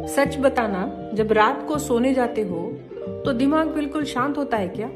सच बताना, जब रात को सोने जाते हो तो दिमाग बिल्कुल शांत होता है क्या?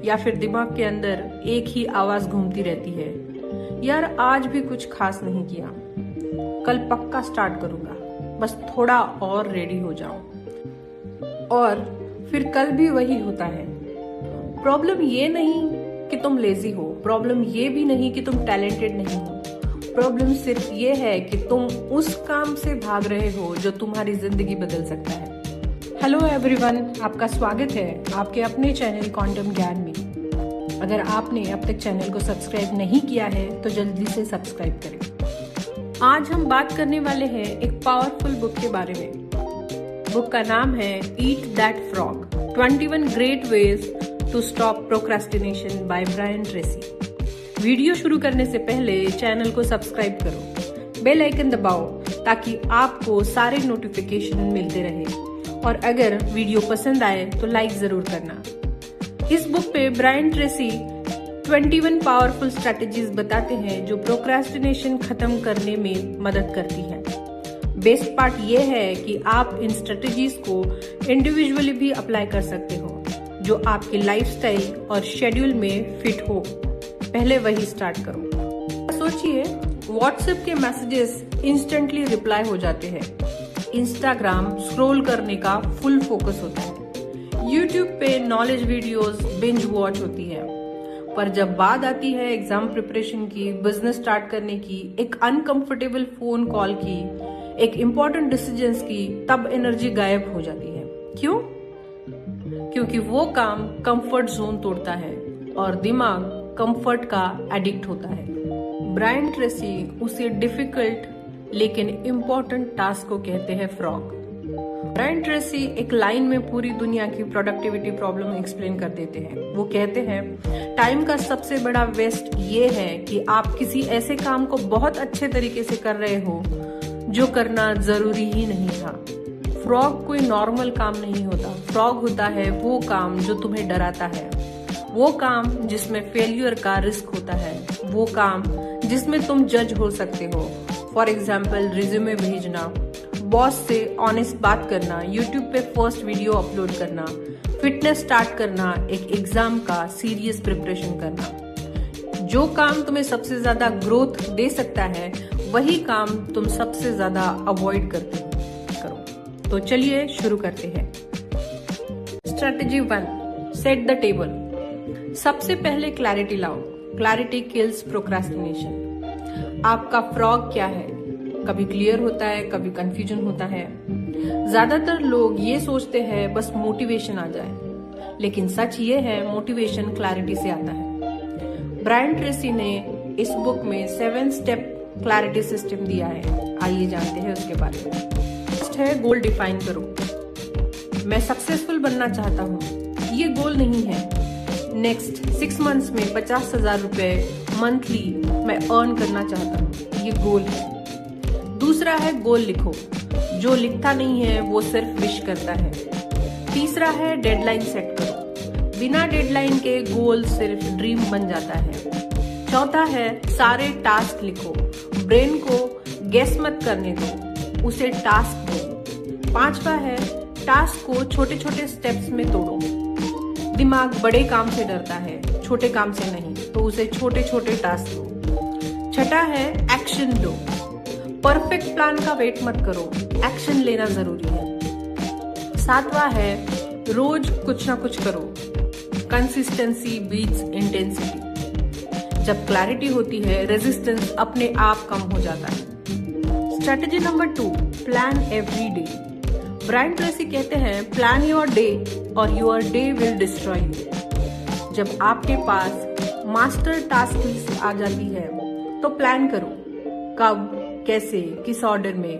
या फिर दिमाग के अंदर एक ही आवाज घूमती रहती है, यार आज भी कुछ खास नहीं किया, कल पक्का स्टार्ट करूंगा, बस थोड़ा और रेडी हो जाऊं। और फिर कल भी वही होता है। प्रॉब्लम ये नहीं कि तुम लेजी हो, प्रॉब्लम ये भी नहीं कि तुम टैलेंटेड नहीं हो, प्रॉब्लम सिर्फ ये है कि तुम उस काम से भाग रहे हो जो तुम्हारी जिंदगी बदल सकता है। हेलो एवरीवन, आपका स्वागत है आपके अपने चैनल क्वांटम ज्ञान में। अगर आपने अब तक चैनल को सब्सक्राइब नहीं किया है तो जल्दी से सब्सक्राइब करें। आज हम बात करने वाले हैं एक पावरफुल बुक के बारे में। बुक का नाम है eat that frog, 21 great ways to stop procrastination by Brian Tracy. Video शुरू करने से पहले चैनल को सब्सक्राइब करो, बेल आइकन दबाओ ताकि आपको सारे नोटिफिकेशन मिलते रहे, और अगर वीडियो पसंद आए तो लाइक जरूर करना। इस बुक पे ब्रायन ट्रेसी 21 पावरफुल स्ट्रेटजीज बताते हैं जो प्रोक्रेस्टिनेशन खत्म करने में मदद करती है। बेस्ट पार्ट ये है कि आप इन स्ट्रेटजीज को इंडिविजुअली भी अप्लाई कर सकते हो जो आपके लाइफस्टाइल और शेड्यूल में फिट हो। पहले वही स्टार्ट करो। सोचिए, व्हाट्सएप के मैसेजेस इंस्टेंटली रिप्लाई हो जाते हैं, इंस्टाग्राम स्क्रॉल करने का फुल फोकस होता है, यूट्यूब पे नॉलेज वीडियोस बिंज वॉच होती है, पर जब बात आती है एग्जाम प्रिपरेशन की, बिजनेस स्टार्ट करने की, एक अनकंफर्टेबल फोन कॉल की, एक इम्पोर्टेंट डिसीजंस की, तब एनर्जी गायब हो जाती है। क्यों? क्योंकि वो काम कंफर्ट जोन तोड़ता है और दिमाग कंफर्ट का एडिक्ट होता है। ब्रायन ट्रेसी उसे डिफिकल्ट लेकिन इम्पोर्टेंट टास्क को कहते हैं फ्रॉग। ब्रायन ट्रेसी एक लाइन में पूरी दुनिया की प्रोडक्टिविटी प्रॉब्लम एक्सप्लेन कर देते हैं। वो कहते हैं, टाइम का सबसे बड़ा वेस्ट ये है कि आप किसी ऐसे काम को बहुत अच्छे तरीके से कर रहे हो जो करना जरूरी ही नहीं था। फ्रॉग कोई नॉर्मल काम नहीं होता, फ्रॉग होता है वो काम जो तुम्हें डराता है, वो काम जिसमें फेल्यूर का रिस्क होता है, वो काम जिसमें तुम जज हो सकते हो। फॉर एग्जाम्पल, रिज्यूमे भेजना, बॉस से ऑनेस्ट बात करना, यूट्यूब पे फर्स्ट वीडियो अपलोड करना, फिटनेस स्टार्ट करना, एक एग्जाम का सीरियस प्रिपरेशन करना। जो काम तुम्हें सबसे ज्यादा ग्रोथ दे सकता है वही काम तुम सबसे ज्यादा अवॉइड करते करो। तो चलिए शुरू करते हैं। Strategy 1, set the table. सबसे पहले क्लैरिटी लाओ। Clarity kills procrastination. आपका फ्रॉग क्या है? कभी क्लियर होता है, कभी कंफ्यूजन होता है। ज्यादातर लोग ये सोचते हैं बस मोटिवेशन आ जाए, लेकिन सच ये है मोटिवेशन क्लैरिटी से आता है। ब्रायन ट्रेसी ने इस बुक में 7 स्टेप क्लैरिटी सिस्टम दिया है। आइए जानते हैं उसके बारे में। फर्स्ट है, गोल डिफाइन करो। मैं सक्सेसफुल बनना चाहता हूँ, ये गोल नहीं है। नेक्स्ट 6 मंथ्स में 50,000 रुपए मंथली मैं अर्न करना चाहता हूँ, ये गोल है। दूसरा है, गोल लिखो। जो लिखता नहीं है वो सिर्फ विश करता है। तीसरा है, डेडलाइन सेट करो। बिना डेडलाइन के गोल सिर्फ ड्रीम बन जाता है। चौथा है, सारे टास्क लिखो। ब्रेन को गेस मत करने दो, उसे टास्क दो। पांचवा है, टास्क को छोटे छोटे स्टेप्स में तोड़ो। दिमाग बड़े काम से डरता है, छोटे काम से नहीं, तो उसे छोटे छोटे टास्क दो। छठा है, एक्शन लो। परफेक्ट प्लान का वेट मत करो, एक्शन लेना जरूरी है। सातवां है, रोज कुछ ना कुछ करो। Consistency beats intensity. जब क्लैरिटी होती है, रेजिस्टेंस अपने आप कम हो जाता है। Strategy number 2, plan every day. Brian Tracy कहते हैं, प्लान योर डे और your day will destroy you. जब आपके पास मास्टर टास्क लिस्ट आ जाती है तो प्लान करो, कब, कैसे, किस ऑर्डर में।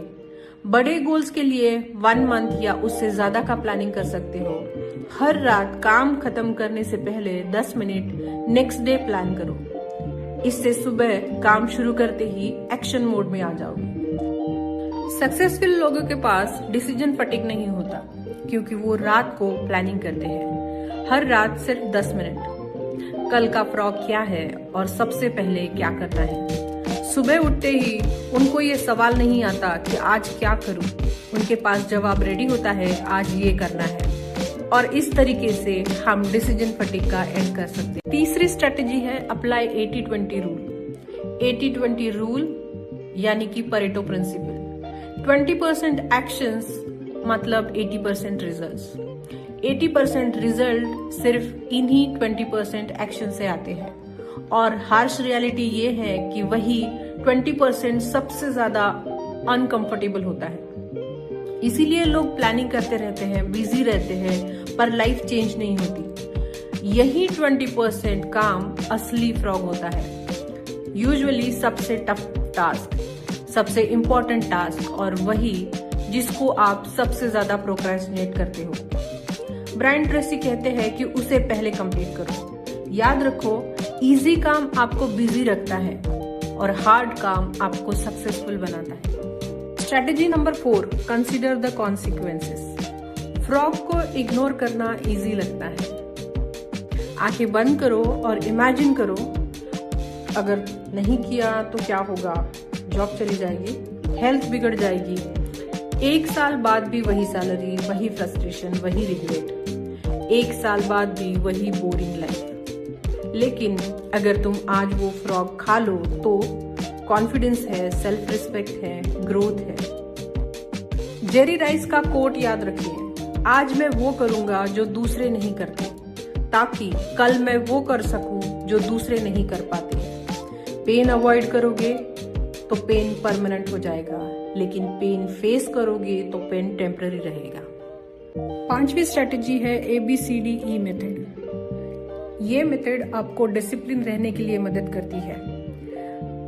बड़े गोल्स के लिए 1 मंथ या उससे ज्यादा का प्लानिंग कर सकते हो। हर रात काम खत्म करने से पहले 10 मिनट नेक्स्ट डे प्लान करो। इससे सुबह काम शुरू करते ही एक्शन मोड में आ जाओगे। सक्सेसफुल लोगों के पास डिसीजन फटीग नहीं होता, क्योंकि वो रात को प्लानिंग करते हैं। हर रात सिर्फ 10 मिनट। कल का फ्रॉग क्या है और सबसे पहले क्या करना है, सुबह उठते ही उनको ये सवाल नहीं आता कि आज क्या करूं। उनके पास जवाब रेडी होता है, आज ये करना है। और इस तरीके से हम डिसीजन फटीग का एंड कर सकते हैं। तीसरी स्ट्रेटेजी है अप्लाई 80-20 रूल। 80-20 रूल यानी कि परेटो प्रिंसिपल। 20% एक्शंस मतलब 80% रिजल्ट्स। 80% रिजल्ट सिर्फ इन्हीं 20% एक्शन से आते हैं और हार्श रियलिटी ये है कि वही 20% सबसे ज्यादा अनकंफर्टेबल होता है। इसीलिए लोग प्लानिंग करते रहते हैं, बिजी रहते हैं, पर लाइफ चेंज नहीं होती। यही 20% काम असली फ्रॉग होता है। यूजुअली सबसे टफ टास्क, सबसे इम्पोर्टेंट टास्क और वही जिसको आप सबसे ज्यादा प्रोक्रेस्टिनेट करते हो। ब्रायन ट्रेसी कहते हैं कि उसे पहले कंप्लीट करो। याद रखो, इजी काम आपको बिजी रखता है और हार्ड काम आपको सक्सेसफुल बनाता है। Strategy number 4, consider the consequences. Frog को इग्नोर करना इजी लगता है। आंखें बंद करो और इमेजिन करो, अगर नहीं किया तो क्या होगा। जॉब चली जाएगी, हेल्थ बिगड़ जाएगी, 1 साल बाद भी वही सैलरी, वही फ्रस्ट्रेशन, वही रिग्रेट, 1 साल बाद भी वही बोरिंग लाइफ। लेकिन अगर तुम आज वो फ्रॉग खा लो तो कॉन्फिडेंस है, सेल्फ रिस्पेक्ट है, ग्रोथ है। जेरी राइस का कोट याद रखिए, आज मैं वो करूंगा जो दूसरे नहीं करते, ताकि कल मैं वो कर सकूं जो दूसरे नहीं कर पाते। पेन अवॉइड करोगे तो पेन परमानेंट हो जाएगा, लेकिन पेन फेस करोगे तो पेन टेम्पररी रहेगा। 5वीं स्ट्रेटेजी है ABCDE मेथड। ये मेथड आपको डिसिप्लिन रहने के लिए मदद करती है।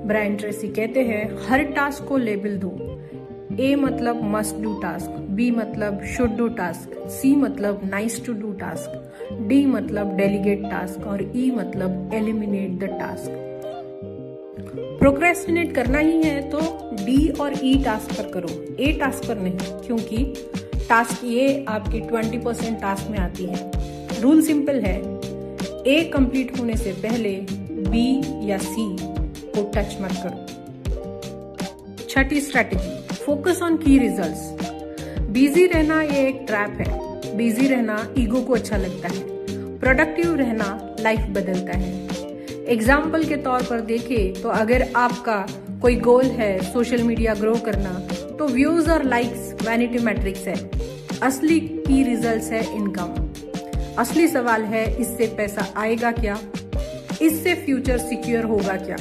ब्रायन ट्रेसी कहते हैं, हर टास्क को लेबल दो। A मतलब मस्ट डू टास्क, B मतलब शुड डू टास्क, C मतलब nice to do task, D मतलब डेलीगेट टास्क और E मतलब एलिमिनेट द टास्क। प्रोक्रेस्टिनेट करना ही है तो D और E टास्क पर करो, A टास्क पर नहीं, क्योंकि टास्क ये आपकी 20% टास्क में आती है। रूल सिंपल है, A कंप्लीट होने से पहले B या C को टच मत करो। 6ठी स्ट्रेटेजी, फोकस ऑन की रिजल्ट्स। बिजी रहना ये एक ट्रैप है। बिजी रहना ईगो को अच्छा लगता है, प्रोडक्टिव रहना लाइफ बदलता है। एग्जाम्पल के तौर पर देखें तो अगर आपका कोई गोल है सोशल मीडिया ग्रो करना, तो व्यूज और लाइक्स वैनिटी मैट्रिक्स है। असली की रिजल्ट्स है इनकम। असली सवाल है, इससे पैसा आएगा क्या, इससे फ्यूचर सिक्योर होगा क्या।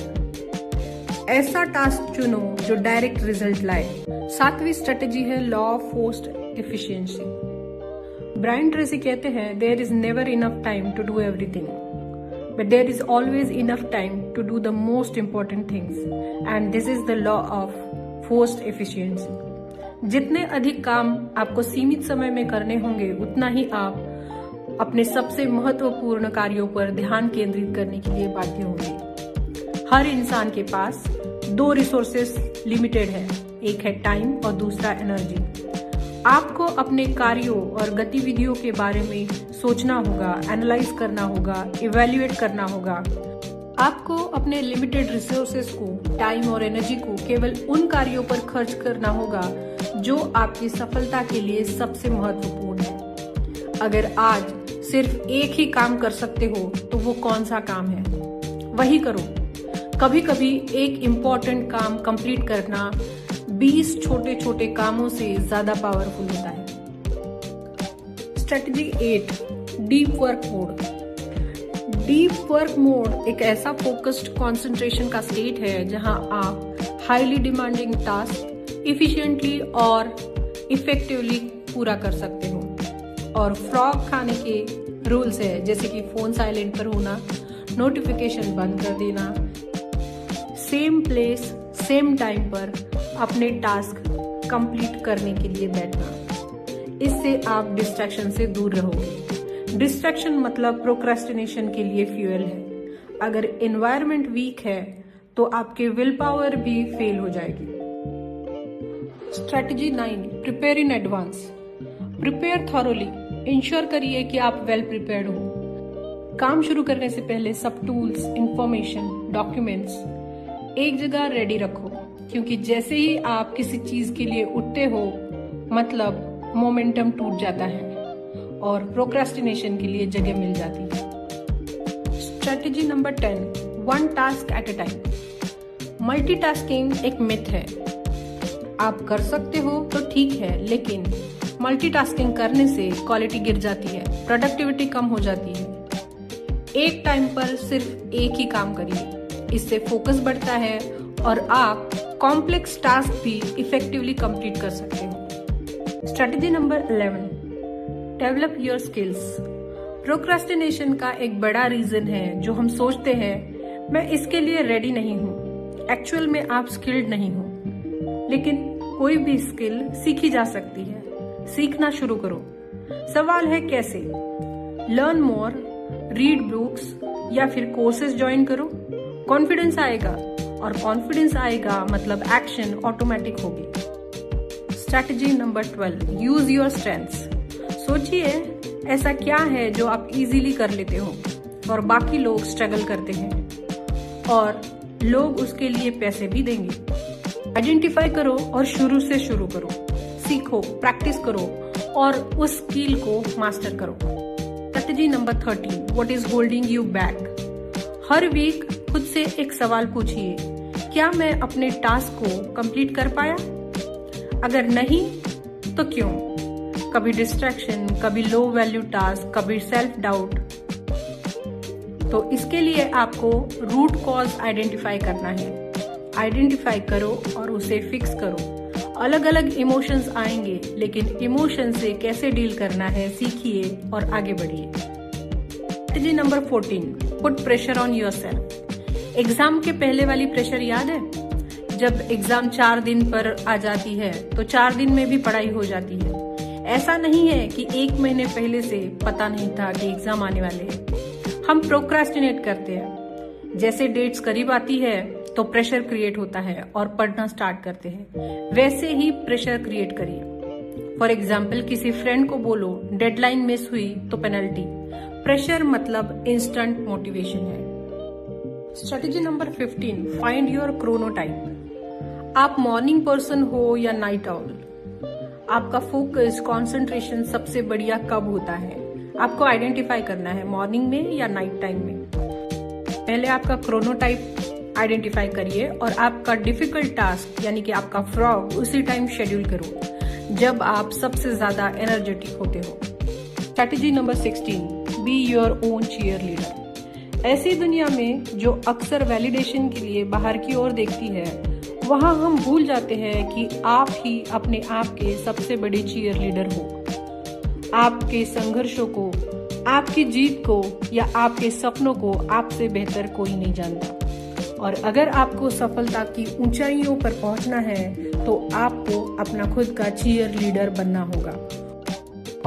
ऐसा टास्क चुनो जो डायरेक्ट रिजल्ट लाए। 7वीं स्ट्रेटेजी है law of forced efficiency. Brian Tracy कहते हैं, there is never enough time to do everything, but there is always enough time to do the most important things, and this is the law of forced efficiency. जितने अधिक काम आपको सीमित समय में करने होंगे, उतना ही आप अपने सबसे महत्वपूर्ण कार्यों पर ध्यान केंद्रित करने के लिए बाध्य होंगे। हर इंसान के पास 2 रिसोर्सेस लिमिटेड है, एक है टाइम और दूसरा एनर्जी। आपको अपने कार्यों और गतिविधियों के बारे में सोचना होगा, एनालाइज करना होगा, इवैल्यूएट करना होगा। आपको अपने लिमिटेड रिसोर्सेस को, टाइम और एनर्जी को केवल उन कार्यों पर खर्च करना होगा जो आपकी सफलता के लिए सबसे महत्वपूर्ण है। अगर आज सिर्फ एक ही काम कर सकते हो तो वो कौन सा काम है, वही करो। कभी कभी एक इम्पोर्टेंट काम कंप्लीट करना 20 छोटे छोटे कामों से ज्यादा पावरफुल होता है। Strategy 8, deep work mode. Deep work mode एक ऐसा फोकस्ड कंसंट्रेशन का स्टेट है जहां आप हाईली डिमांडिंग टास्क इफिशिएंटली और इफेक्टिवली पूरा कर सकते हो। और फ्रॉग खाने के रूल्स है, जैसे कि फोन साइलेंट पर होना, नोटिफिकेशन बंद कर देना, सेम प्लेस सेम टाइम पर अपने टास्क कंप्लीट करने के लिए बैठना। इससे आप डिस्ट्रैक्शन से दूर रहोगे। डिस्ट्रैक्शन मतलब प्रोक्रेस्टिनेशन के लिए फ्यूल है। अगर एनवायरनमेंट वीक है तो आपके विल पावर भी फेल हो जाएगी। Strategy 9, prepare in advance. Prepare thoroughly. Ensure करिए कि आप वेल प्रिपेयर्ड हो। काम शुरू करने से पहले सब टूल्स, इंफॉर्मेशन, डॉक्यूमेंट्स एक जगह रेडी रखो, क्योंकि जैसे ही आप किसी चीज के लिए उठते हो मतलब मोमेंटम टूट जाता है और प्रोक्रेस्टिनेशन के लिए जगह मिल जाती है। Strategy number 10, one task at a time. Multitasking एक मिथ है। आप कर सकते हो तो ठीक है, लेकिन मल्टीटास्किंग करने से क्वालिटी गिर जाती है, प्रोडक्टिविटी कम हो जाती है। एक टाइम पर सिर्फ एक ही काम करिए, इससे फोकस बढ़ता है और आप कॉम्प्लेक्स टास्क भी इफेक्टिवली कंप्लीट कर सकते हो। Strategy number 11, develop your skills. Procrastination का एक बड़ा रीजन है जो हम सोचते हैं मैं इसके लिए रेडी नहीं हूँ। एक्चुअल में आप स्किल्ड नहीं हो, लेकिन कोई भी स्किल सीखी जा सकती है। सीखना शुरू करो। सवाल है कैसे? लर्न मोर, रीड बुक्स या फिर कोर्सेज ज्वाइन करो। कॉन्फिडेंस आएगा, और कॉन्फिडेंस आएगा मतलब एक्शन ऑटोमेटिक होगी। Strategy number 12, use your strengths. सोचिए ऐसा क्या है जो आप इजीली कर लेते हो और बाकी लोग स्ट्रगल करते हैं और लोग उसके लिए पैसे भी देंगे। आइडेंटिफाई करो और शुरू से शुरू करो। सीखो, प्रैक्टिस करो और उस स्किल को मास्टर करो। Strategy number 13, what is holding you back. हर वीक खुद से एक सवाल पूछिए, क्या मैं अपने टास्क को कंप्लीट कर पाया? अगर नहीं तो क्यों? कभी डिस्ट्रैक्शन, कभी लो वैल्यू टास्क, कभी सेल्फ डाउट। तो इसके लिए आपको रूट कॉज आइडेंटिफाई करना है। आइडेंटिफाई करो और उसे फिक्स करो। अलग अलग इमोशंस आएंगे, लेकिन इमोशन से कैसे डील करना है सीखिए और आगे बढ़िए। Strategy number 14, put pressure on yourself. Exam के पहले वाली प्रेशर याद है? जब एग्जाम 4 दिन पर आ जाती है तो 4 दिन में भी पढ़ाई हो जाती है। ऐसा नहीं है कि 1 महीने पहले से पता नहीं था कि एग्जाम आने वाले हैं। हम प्रोक्रास्टिनेट करते हैं। जैसे डेट्स करीब आती है तो प्रेशर क्रिएट होता है और पढ़ना स्टार्ट करते हैं। वैसे ही प्रेशर क्रिएट करिए। फॉर एग्जाम्पल, किसी फ्रेंड को बोलो डेडलाइन मिस हुई तो पेनल्टी। प्रेशर मतलब इंस्टेंट मोटिवेशन है। Strategy number 15, find your chronotype. आप मॉर्निंग पर्सन हो या नाइट आउल, आपका फोकस, कंसंट्रेशन सबसे बढ़िया कब होता है? आपको आइडेंटिफाई करना है, मॉर्निंग में या नाइट टाइम में। पहले आपका क्रोनोटाइप आइडेंटिफाई करिए और आपका डिफिकल्ट टास्क यानी कि आपका फ्रॉग उसी टाइम शेड्यूल करो जब आप सबसे ज्यादा एनर्जेटिक होते हो। Strategy number 16, be your own cheer leader. ऐसी दुनिया में जो अक्सर वैलिडेशन के लिए बाहर की ओर देखती है, वहां हम भूल जाते हैं कि आप ही अपने आप के सबसे बड़े चीयर लीडर हो। आपके संघर्षों को, आपकी जीत को या आपके सपनों को आपसे बेहतर कोई नहीं जानता। और अगर आपको सफलता की ऊंचाइयों पर पहुंचना है तो आपको अपना खुद का चीयर लीडर बनना होगा।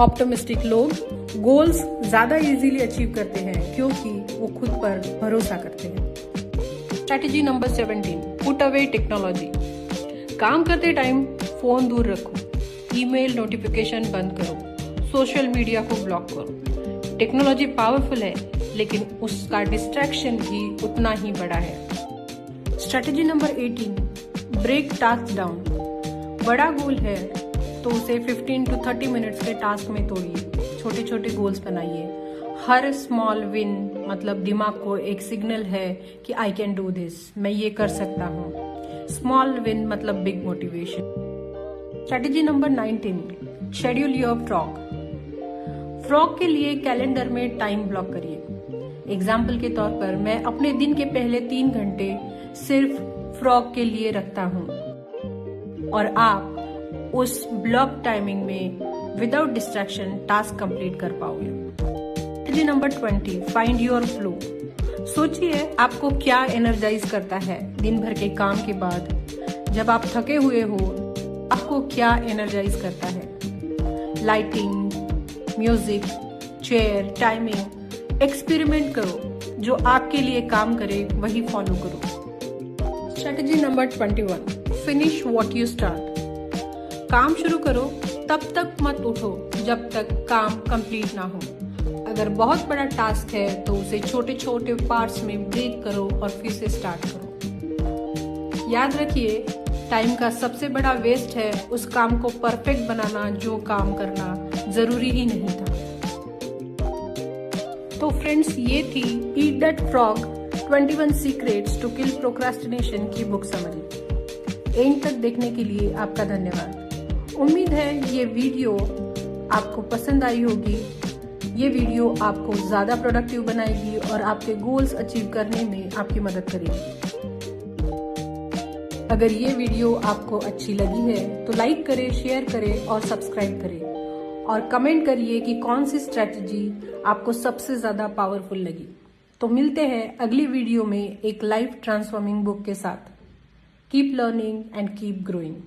ऑप्टिमिस्टिक लोग गोल्स ज्यादा इजीली अचीव करते हैं क्योंकि वो खुद पर भरोसा करते हैं। Strategy number 17, put away technology. काम करते टाइम फोन दूर रखो, ईमेल नोटिफिकेशन बंद करो, सोशल मीडिया को ब्लॉक करो। टेक्नोलॉजी पावरफुल है, लेकिन उसका डिस्ट्रैक्शन भी उतना ही बड़ा है। Strategy number 18, break task down. बड़ा गोल है तो उसे 15 to 30 मिनट्स के टास्क में तोड़िए। छोटे छोटे गोल्स बनाइए। हर स्मॉल विन मतलब दिमाग को एक सिग्नल है कि आई कैन डू दिस, मैं ये कर सकता हूँ। स्मॉल विन मतलब big motivation. Strategy number 19, schedule your frog. Frog के लिए कैलेंडर में टाइम ब्लॉक करिए। एग्जाम्पल के तौर पर मैं अपने दिन के पहले 3 घंटे सिर्फ फ्रॉग के लिए रखता हूँ और आप उस ब्लॉक टाइमिंग में विदाउट डिस्ट्रैक्शन टास्क कंप्लीट कर पाओगे। Strategy number 20, find your flow. सोचिए आपको क्या एनर्जाइज करता है दिन भर के काम के बाद। जब आप थके हुए हो, आपको क्या एनर्जाइज करता है? Lighting, music, chair, timing. Experiment करो, जो आपके लिए काम करे वही फॉलो करो। Strategy number 21, finish what you start. काम शुरू करो, तब तक मत उठो जब तक काम कंप्लीट ना हो। अगर बहुत बड़ा टास्क है तो उसे छोटे छोटे पार्ट्स में ब्रेक करो और फिर से स्टार्ट करो। याद रखिए, टाइम का सबसे बड़ा वेस्ट है उस काम को परफेक्ट बनाना जो काम करना जरूरी ही नहीं था। तो फ्रेंड्स, ये थी eat that frog 21 secrets to kill procrastination की बुक समरी। एंड तक देखने के लिए आपका धन्यवाद। उम्मीद है ये वीडियो आपको पसंद आई होगी। ये वीडियो आपको ज़्यादा प्रोडक्टिव बनाएगी और आपके गोल्स अचीव करने में आपकी मदद करेगी। अगर ये वीडियो आपको अच्छी लगी है तो लाइक करें, शेयर करें और सब्सक्राइब करें, और कमेंट करिए कि कौन सी स्ट्रेटजी आपको सबसे ज़्यादा पावरफुल लगी। तो मिलते हैं अगली वीडियो में एक लाइफ ट्रांसफॉर्मिंग बुक के साथ। Keep learning and keep growing.